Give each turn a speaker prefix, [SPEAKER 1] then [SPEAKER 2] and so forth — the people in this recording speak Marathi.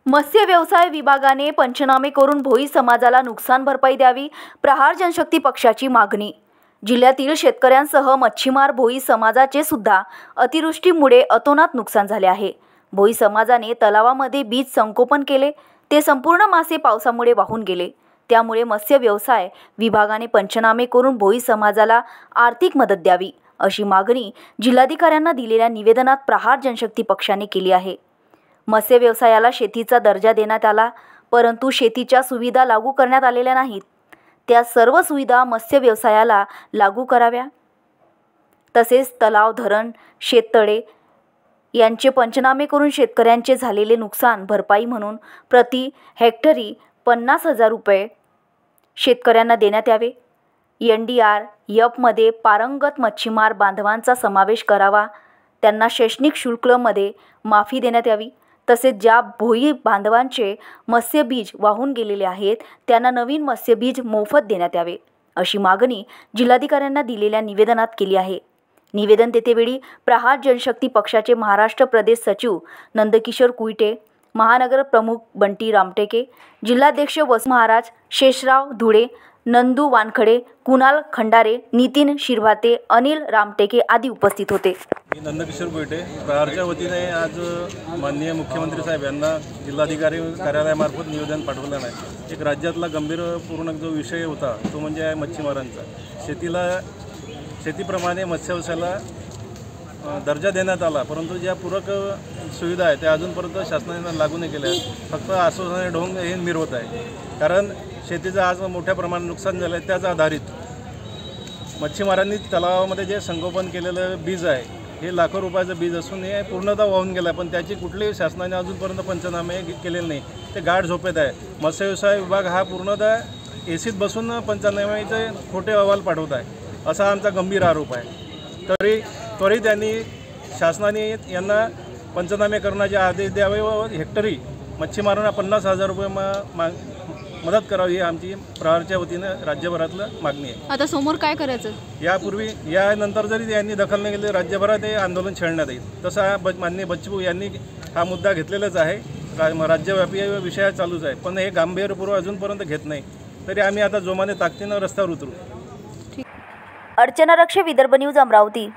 [SPEAKER 1] मत्स्य व्यवसाय विभागाने पंचनामे करून भोई समाजाला नुकसान भरपाई द्यावी, प्रहार जनशक्ती पक्षाची मागणी। जिल्ह्यातील शेतकऱ्यांसह मच्छीमार भोई समाजाचे सुद्धा अतिवृष्टीमुळे अतोनात नुकसान झाले आहे। भोई समाजाने तलावामध्ये बीज संगोपन केले, ते संपूर्ण मासे पावसामुळे वाहून गेले। त्यामुळे मत्स्य व्यवसाय विभागाने पंचनामे करून भोई समाजाला आर्थिक मदत द्यावी, अशी मागणी जिल्हाधिकाऱ्यांना दिलेल्या निवेदनात प्रहार जनशक्ती पक्षाने केली आहे। मत्स्य व्यवसायाला शेतीचा दर्जा देण्यात आला, परंतु शेतीच्या सुविधा लागू करण्यात आलेल्या नाहीत। त्या सर्व सुविधा मत्स्य व्यवसायाला लागू कराव्या। तसेच तलाव, धरण, शेततळे यांचे पंचनामे करून शेतकऱ्यांचे झालेले नुकसान भरपाई म्हणून प्रति हेक्टरी 50,000 रुपये शेतकऱ्यांना देण्यात यावे। NDRF मध्ये पारंगत मच्छीमार बांधवांचा समावेश करावा। त्यांना शैक्षणिक शुल्कमध्ये माफी देण्यात यावी। तसेच ज्या भोई बांधवांचे मत्स्यबीज वाहून गेलेले आहेत, त्यांना नवीन मत्स्यबीज मोफत देण्यात यावे, अशी मागणी जिल्हाधिकाऱ्यांना दिलेल्या निवेदनात केली आहे। निवेदन देतेवेळी प्रहार जनशक्ती पक्षाचे महाराष्ट्र प्रदेश सचिव नंदकिशोर कुईटे, महानगर प्रमुख बंटी रामटेके, जिल्हाध्यक्ष वसु महाराज, शेषराव धुळे, नंदू वानखडे, कुणाल खंडारे, नितीन शिरभाते, अनिल रामटेके आदी उपस्थित होते।
[SPEAKER 2] मी नंदकिशोर कुईटे, प्रहारच्या वतीने आज माननीय मुख्यमंत्री साहेब यांना जिल्हाधिकारी कार्यालयामार्फत निवेदन पाठवलं आहे। एक राज्यातला गंभीरपूर्ण जो विषय होता तो म्हणजे मच्छीमारांचा। शेतीप्रमाणे मत्स्य व्यवसायाला दर्जा देण्यात आला, परंतु ज्या पूरक सुविधा आहेत त्या अजूनपर्यंत शासनाने लागू नाही केल्या। फक्त आश्वासनाने ढोंग हे मिरवत आहे। कारण शेतीचं आज मोठ्या प्रमाणात नुकसान झालं आहे, त्याच आधारित मच्छीमारांनी तलावामध्ये जे संगोपन केलेलं बीज आहे, हे लाखो रुपयाचं बीज असून हे पूर्णतः वाहून गेलं आहे, पण त्याची कुठलीही शासनाने अजूनपर्यंत पंचनामे केलेले नाही। ते गाढ झोपेत आहे। मत्स्य व्यवसाय विभाग हा पूर्णतः एसीत बसून पंचनाम्याचे खोटे अहवाल पाठवत आहे, असा आमचा गंभीर आरोप आहे। तरी त्वरित त्यांनी शासनाने यांना पंचनामे करण्याचे आदेश द्यावे व हेक्टरी मच्छीमारांना 50,000 रुपये मदत करावी, ही आमची प्रहारच्या वतीनं राज्यभरातलं मागणी आहे।
[SPEAKER 1] आता समोर काय करायचं?
[SPEAKER 2] यानंतर जरी यांनी दखल नाही घेतली, राज्यभरात हे आंदोलन छेडण्यात येईल। तसा माननीय बच्चू यांनी हा मुद्दा घेतलेलाच आहे। राज्यव्यापी विषय चालूच आहे, पण हे गांभीर्यपूर्वक अजूनपर्यंत घेत नाही। तरी आम्ही आता जोमाने ताकदीनं रस्त्यावर उतरू।
[SPEAKER 1] अर्चना रक्षे, विदर्भ न्यूज, अमरावती।